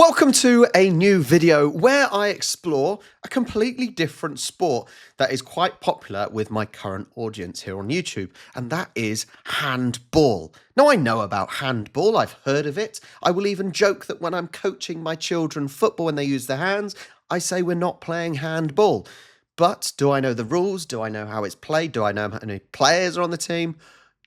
Welcome to a new video where I explore a completely different sport that is quite popular with my current audience here on YouTube, and that is handball. Now, I know about handball, I've heard of it. I will even joke that when I'm coaching my children football when they use their hands, I say we're not playing handball. But do I know the rules? Do I know how it's played? Do I know how many players are on the team?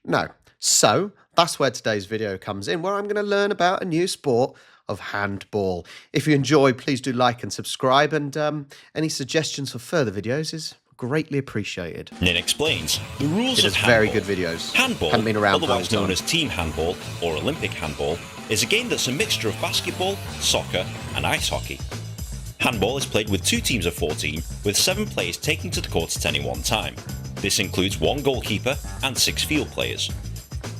No. So that's where today's video comes in, where I'm going to learn about a new sport of handball. If you enjoy, please do like and subscribe, and any suggestions for further videos is greatly appreciated. Nin explains the rules of It is handball. very good videos. Handball, Haven't been around for a otherwise long known time. as team handball or Olympic handball, is a game that's a mixture of basketball, soccer and ice hockey. Handball is played with two teams of 14, with 7 players taking to the court at any one time. This includes 1 goalkeeper and 6 field players.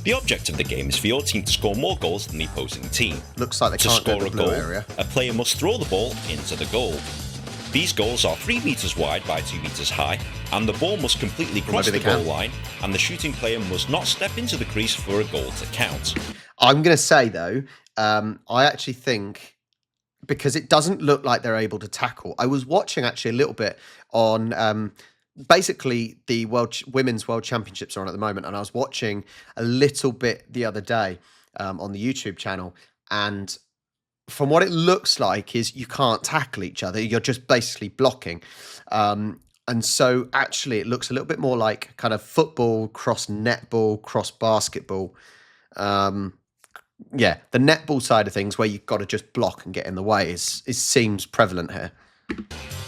The object of the game is for your team to score more goals than the opposing team. Looks like they To can't go score to a the blue goal, area. a player must throw the ball into the goal. These goals are 3 metres wide by 2 metres high, and the ball must completely cross the goal line, and the shooting player must not step into the crease for a goal to count. I'm going to say, though, I actually think, because it doesn't look like they're able to tackle. I was watching actually a little bit on basically the Women's World Championships are on at the moment, and I was watching a little bit the other day on the YouTube channel, and from what it looks like is you can't tackle each other. You're just basically blocking. And so actually it looks a little bit more like kind of football, cross netball, cross basketball. Yeah, the netball side of things where you've got to just block and get in the way seems prevalent here.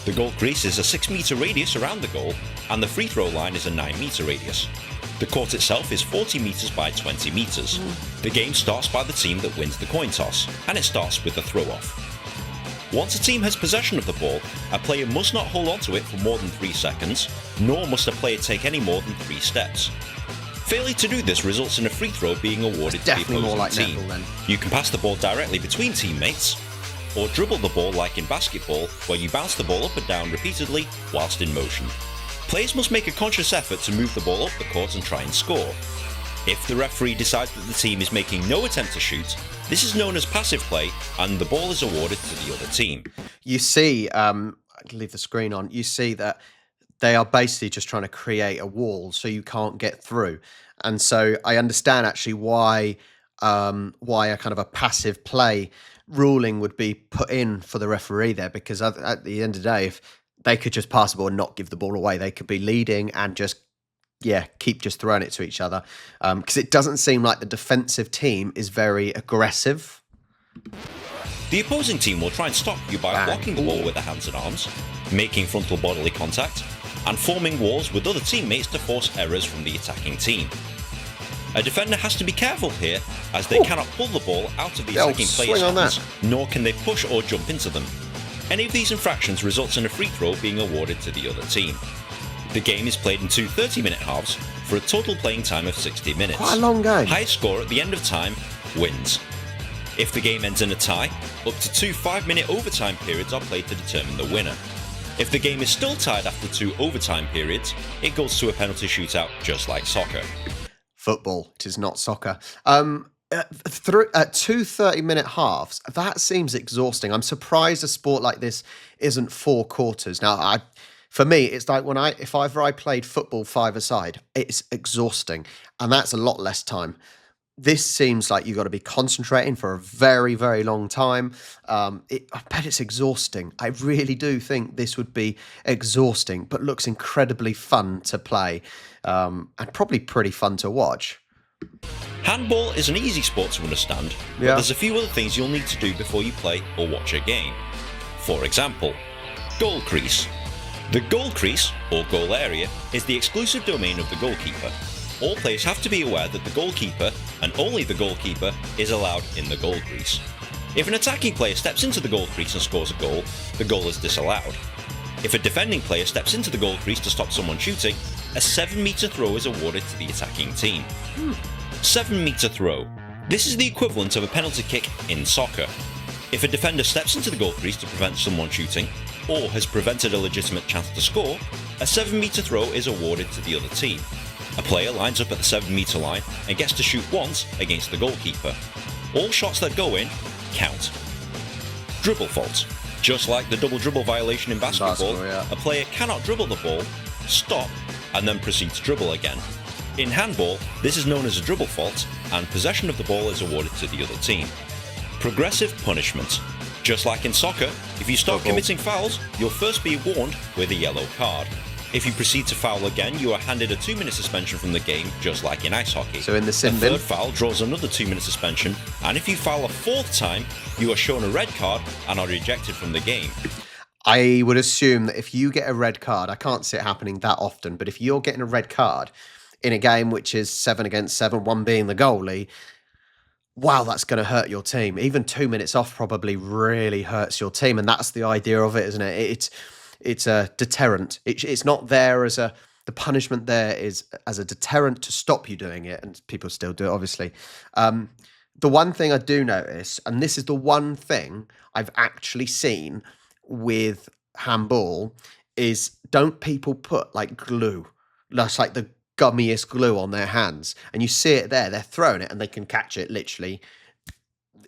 The goal crease is a 6 metre radius around the goal, and the free throw line is a 9 metre radius. The court itself is 40 metres by 20 metres. The game starts by the team that wins the coin toss, and it starts with the throw-off. Once a team has possession of the ball, a player must not hold onto it for more than 3 seconds, nor must a player take any more than 3 steps. Failure to do this results in a free throw being awarded to the Definitely more like opposing team. netball then. You can pass the ball directly between teammates, or dribble the ball like in basketball, where you bounce the ball up and down repeatedly whilst in motion. Players must make a conscious effort to move the ball up the court and try and score. If the referee decides that the team is making no attempt to shoot, this is known as passive play, and the ball is awarded to the other team. You see, I can leave the screen on, you see that they are basically just trying to create a wall so you can't get through. And so I understand actually why a kind of a passive play ruling would be put in for the referee there, because at the end of the day, if they could just pass the ball and not give the ball away, they could be leading and just, keep just throwing it to each other. Because it doesn't seem like the defensive team is very aggressive. The opposing team will try and stop you by blocking the ball with their hands and arms, making frontal bodily contact, and forming walls with other teammates to force errors from the attacking team. A defender has to be careful here, as they cannot pull the ball out of the attacking player's hands, nor can they push or jump into them. Any of these infractions results in a free throw being awarded to the other team. The game is played in 2 30-minute halves for a total playing time of 60 minutes. Quite a long game. Highest score at the end of time wins. If the game ends in a tie, up to 2 5-minute overtime periods are played to determine the winner. If the game is still tied after 2 overtime periods, it goes to a penalty shootout just like soccer. Football, it is not soccer. 2 30-minute halves, that seems exhausting. I'm surprised a sport like this isn't 4 quarters. Now, for me, it's like if ever I played football 5-a-side, it's exhausting, and that's a lot less time. This seems like you've got to be concentrating for a very, very long time. I bet it's exhausting. I really do think this would be exhausting, but looks incredibly fun to play, and probably pretty fun to watch. Handball is an easy sport to understand, but there's a few other things you'll need to do before you play or watch a game. For example, goal crease. The goal crease, or goal area, is the exclusive domain of the goalkeeper. All players have to be aware that the goalkeeper, and only the goalkeeper, is allowed in the goal crease. If an attacking player steps into the goal crease and scores a goal, the goal is disallowed. If a defending player steps into the goal crease to stop someone shooting, a 7-metre throw is awarded to the attacking team. 7-metre throw. This is the equivalent of a penalty kick in soccer. If a defender steps into the goal crease to prevent someone shooting, or has prevented a legitimate chance to score, a 7-metre throw is awarded to the other team. A player lines up at the 7-metre line and gets to shoot once against the goalkeeper. All shots that go in count. dribble fault. Just like the double dribble violation in basketball, yeah. a player cannot dribble the ball, stop, and then proceed to dribble again. In handball, this is known as a dribble fault, and possession of the ball is awarded to the other team. Progressive punishment. Just like in soccer, if you start committing fouls, you'll first be warned with a yellow card. If you proceed to foul again, you are handed a 2-minute suspension from the game, just like in ice hockey. So in the sin a bin, third foul draws another 2-minute suspension, and if you foul a fourth time, you are shown a red card and are ejected from the game. I would assume that if you get a red card, I can't see it happening that often, but if you're getting a red card in a game which is 7 against 7, one being the goalie, wow, that's going to hurt your team. Even 2 minutes off probably really hurts your team, and that's the idea of it, isn't it? It's a deterrent. It's not there as a, the punishment there is as a deterrent to stop you doing it, and people still do it, obviously. The one thing I do notice, and this is the one thing I've actually seen with handball, is don't people put like glue, that's like the gummiest glue on their hands, and you see it there, they're throwing it and they can catch it literally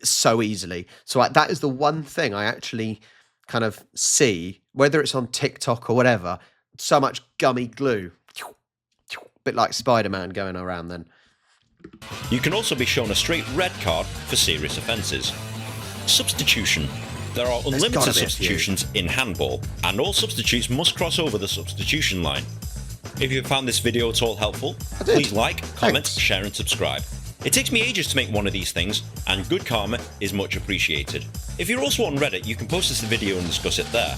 so easily. So that is the one thing I actually kind of see, whether it's on TikTok or whatever, so much gummy glue, a bit like Spider-Man going around then. You can also be shown a straight red card for serious offences. Substitution. There are unlimited substitutions in handball, and all substitutes must cross over the substitution line. If you found this video at all helpful, please like, comment, share and subscribe. It takes me ages to make one of these things, and good karma is much appreciated. If you're also on Reddit, you can post this video and discuss it there.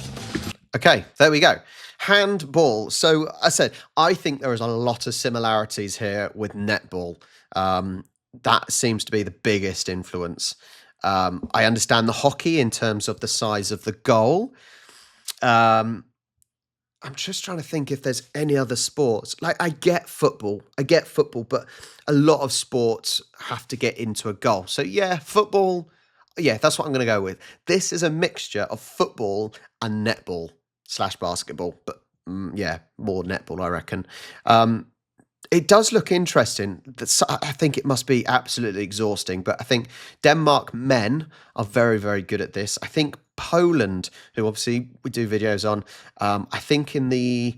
Okay, there we go. Handball. So I said, I think there is a lot of similarities here with netball. That seems to be the biggest influence. I understand the hockey in terms of the size of the goal. I'm just trying to think if there's any other sports. Like, I get football, but a lot of sports have to get into a goal. So yeah, football, yeah, that's what I'm going to go with. This is a mixture of football and netball / basketball, but yeah, more netball, I reckon. It does look interesting. I think it must be absolutely exhausting, but I think Denmark men are very, very good at this. I think Poland, who obviously we do videos on, I think in the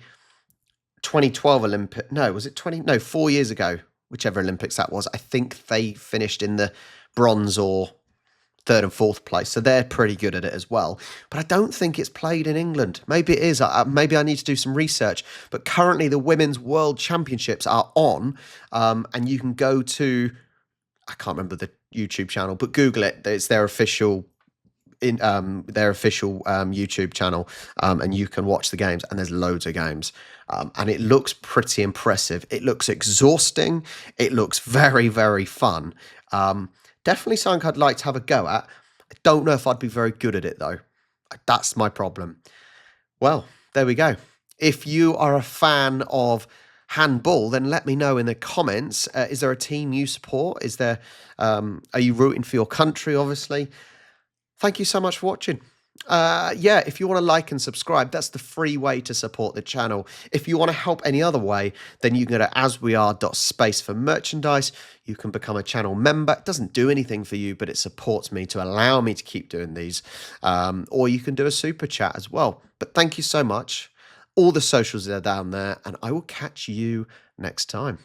2012 Olympic, no, was it 4 years ago, whichever Olympics that was, I think they finished in the bronze or third and fourth place. So they're pretty good at it as well. But I don't think it's played in England. Maybe it is. Maybe I need to do some research. But currently the Women's World Championships are on, and you can go to, I can't remember the YouTube channel, but Google it. It's their official YouTube channel, and you can watch the games, and there's loads of games, and it looks pretty impressive. It looks exhausting. It looks very, very fun. Definitely something I'd like to have a go at. I don't know if I'd be very good at it, though. That's my problem. Well, there we go. If you are a fan of handball, then let me know in the comments. Is there a team you support? Is there? Are you rooting for your country, obviously? Thank you so much for watching. Yeah, if you want to like and subscribe, that's the free way to support the channel. If you want to help any other way, then you can go to asweare.space for merchandise. You can become a channel member. It doesn't do anything for you, but it supports me to allow me to keep doing these. Or you can do a super chat as well. But thank you so much. All the socials are down there, and I will catch you next time.